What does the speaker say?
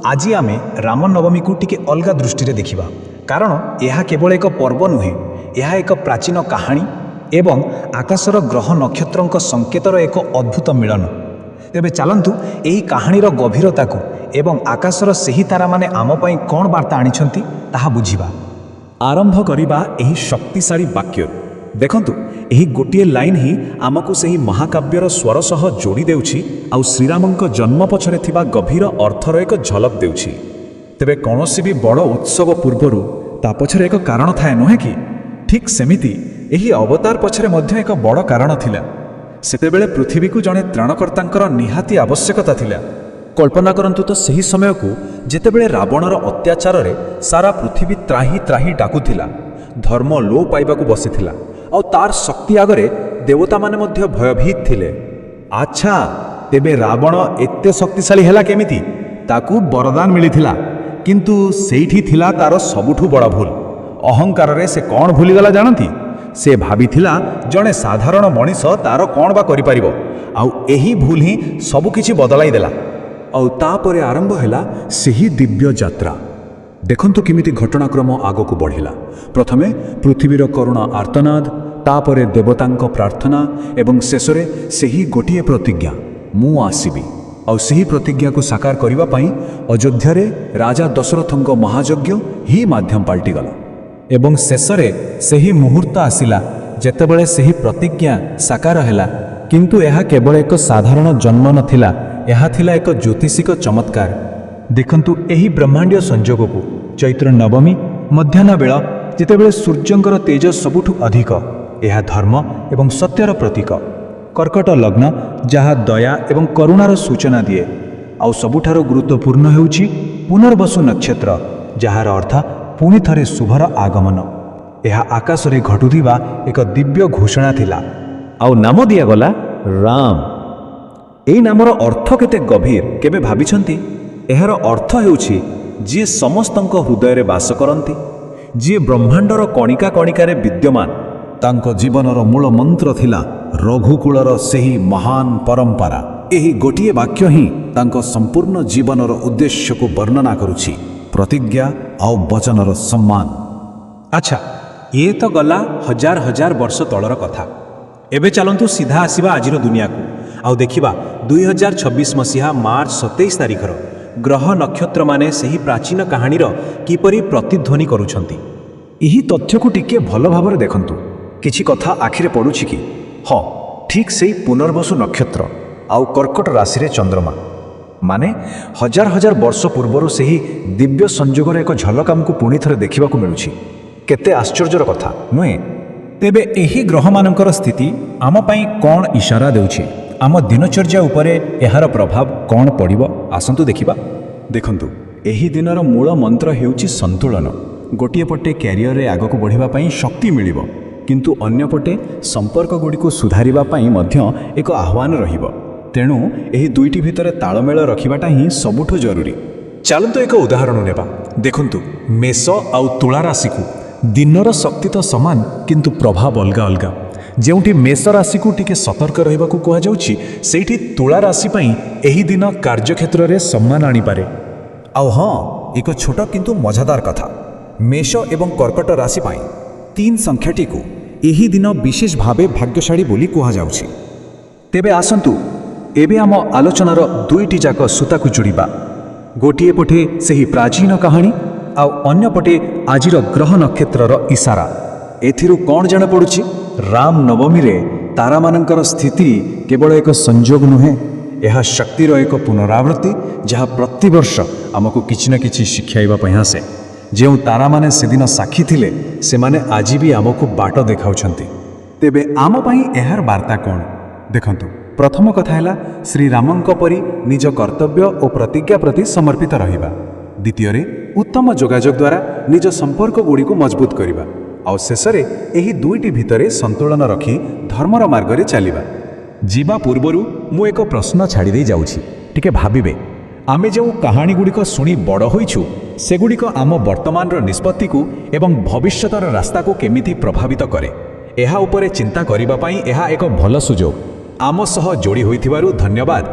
आज आम रामनवमी को टिके अलग दृष्टि देखा कारण यह केवल एक पर्व नुहे, यह एक प्राचीन कहानी एवं आकाशर ग्रह नक्षत्रों संकेतर एक अद्भुत मिलन। तेबे चलतु यही कहानीर गभीरता को एवं आकाशर सही तारा माने आम पई कौन वार्ता आनिछंती ताहा बुझिबा। आरंभ करिबा एही शक्तिशाली वाक्य। देखंतु एही गोटिए लाइन ही आमको सही महाकाव्यर स्वर सह जोड़ी देउछि आउ श्रीरामंक जन्म पछरे थिबा गभीर अर्थर एक झलक देउछि। तेबे कौनसी भी बड़ उत्सव पूर्वरु ता पछरे एक कारण थाए नहे कि? ठीक सेमिति एही अवतार पछरे मध्य एक बड़ कारण थिला। सेतेबेले पृथ्वी को जणे त्राणकर्तांकर निहाती आवश्यकता थिला। कल्पना करंतु तो सही समय को जेतेबेले रावणर अत्याचार रे सारा पृथ्वी त्राही त्राही डाकुथिला, धर्म लो पाइबाकू बसिथिला और तार शक्ति आगरे देवता माने मध्य भयभीत थिले। अच्छा, तेबे रावण एते शक्तिशाली हेला केमिति? ताकू वरदान मिलिथिला, किंतु सेठी थिला तार सबुठु बड़ा भूल। अहंकार रे से कौन भूलीगला जानती? से भाबिथिला जणे साधारण मनीष तार कौन बा करि परिबो, आउ एही भूल ही सबु किछि बदलाई देला। और तापरे आरंभ हैला सेही दिव्य यात्रा। देखंतु किमिति घटनाक्रम आगकू बढ़िला। प्रथमे पृथ्वीर करुणा आर्तनाद, तापरे देवतांक प्रार्थना एवं शेषरे सेही गोटिए प्रतिज्ञा, मु आसीबी। और सेही प्रतिज्ञा को साकार करिबा पई अयोध्या राजा दशरथंक महायज्ञ ही माध्यम पाल्टिगला। एवं शेषरे सेही मुहूर्त आसिला जेतेबेले सेही प्रतिज्ञा साकार हैला। किंतु यह केवल एक साधारण जन्म नथिला, यह थिला एक ज्योतिषिक चमत्कार। देखंतु एही ब्रह्मांडीय संजोग को चैत्र नवमी मध्याह्न बेला जेतेबेले सूर्यंकर तेज सबुठु अधिक, यह धर्म एवं सत्यर प्रतीक। कर्कट लग्न जहा दया एवं करुणार सूचना दिए। आउ सबुठारो गुरुत्वपूर्ण हेउछि पुनर्वसु नक्षत्र, जार अर्थ पुणी थरे शुभर आगमन। यह आकाश रे घटुथिबा एक दिव्य घोषणा थिला। आउ नाम दिया गला राम। एई नामर अर्थ केते गभीर केबे भाबिछंती? एहार अर्थ हेउछि जी समस्तंक हृदय रे वास करंती, जी ब्रह्मांडर कणिका कणिकारे विद्यमान। तांको जीवनर मूल मंत्र थिला रघुकुलर सेही महान परंपरा। एही गोटिए वाक्य ही तांको संपूर्ण जीवनर उद्देश्य को वर्णना करुछि, प्रतिज्ञा आउ वचनर सम्मान। अच्छा, ये तो गला हजार हजार वर्ष तलर कथा। एबे चलंतु सीधा आसीबा आजिर दुनिया को आउ देखिबा 2026 मसीहा मार्च 27 तारिखर ग्रह नक्षत्र माने सेही प्राचीन कहानीर किपरि प्रतिध्वनि करुछंती। एही तथ्य को टिके भल भाबरे देखंतु। किछि कथा आखिरे पडुछि कि? हाँ, ठीक सेही पुनर्वसु नक्षत्र आउ कर्कट राशि रे चंद्रमा माने हजार हजार वर्ष पूर्वरु सेही दिव्य संजोगर एक झलक आमको पुणी थरे देखिबाकू मिलुछि। केते आश्चर्यर कथा नुहे? तेबे एही ग्रह मानकर स्थिति आम पई कोन इशारा देउछि? आम दिनचर्या उपरे एहार प्रभाव कौन पड़िबो? आसंतु देखिबा। देखंतु एही दिनर मूल मंत्र हेउछि संतुलन। गोटिए पटे क्यारियर रे आगको बढ़िबा पई शक्ति मिलिबो, किंतु अन्य पटे संपर्क गुडी को सुधारिबा पई मध्य एक आह्वान रहिबो। तेणु एही दुईटी भितरे ताळमेळ रखिबाटा ही सबुठु जरूरी। चलंतु एक उदाहरण नेबा। देखंतु मेष आउ तुला राशि को दिनर शक्ति तो समान, किंतु प्रभाव अलगा अलगा। जेउठी मेष राशि को टिके सतर्क रहिबाकू कुहा जाउछि, सेठी तुला राशि पई एही दिन कार्यक्षेत्र रे सम्मान आनी पारे। आउ हाँ, एक छोट किंतु मजादार कथा। मेष एवं कर्कट राशि पई 3 संख्याटी को एही दिन विशेष भावे भाग्यशाली बोली कुहा जाउछि। तेबे आसंतु एबे आम आलोचनार दुईटी जाक सूता को जोड़िबा। गोटिए पटे सेही प्राचीन कहानी आउ अन्य पटे आजिर ग्रह नक्षत्रर इशारा। एथिरु कौन जाना पड़ुछि? राम नवमी रे तारा मानकर स्थिति केवल एक संजोग नुहे, यह शक्तिर एक पुनरावृत्ति जहाँ प्रतिवर्ष आमको किछि न किछि शिखाइबा पई आसे। जेउ तारा माने सेदिन साक्षी थिले से माने आजि भी आमको बाट देखाउछंती। तेबे आम पई एहार वार्ता कौन? देखंतु प्रथम कथा हैला श्री रामंक परि निज कर्तव्य और प्रतिज्ञा प्रति समर्पित रहिबा। द्वितीय रे उत्तम जोगाजोग द्वारा निज संपर्क गुडी को मजबूत करिबा। और शेषरे एही दुईटी भितरे संतुलन रखी धर्मर मार्ग रे चलिबा। जीवा पूर्वरु मु एक प्रश्न छाड़ी दे जाउछि, टिके भाबिबे। आमे जो कहानी गुड़िक शुणी बड़ होइछु सेगुड़िक आम वर्तमान निष्पत्ति को एवं भविष्यतर रास्ता को केमिति प्रभावित करे, एहा उपरे चिंता करिबा पई एहा एक भल सुजोग। आम सह जोड़ी होइथिबारु धन्यवाद।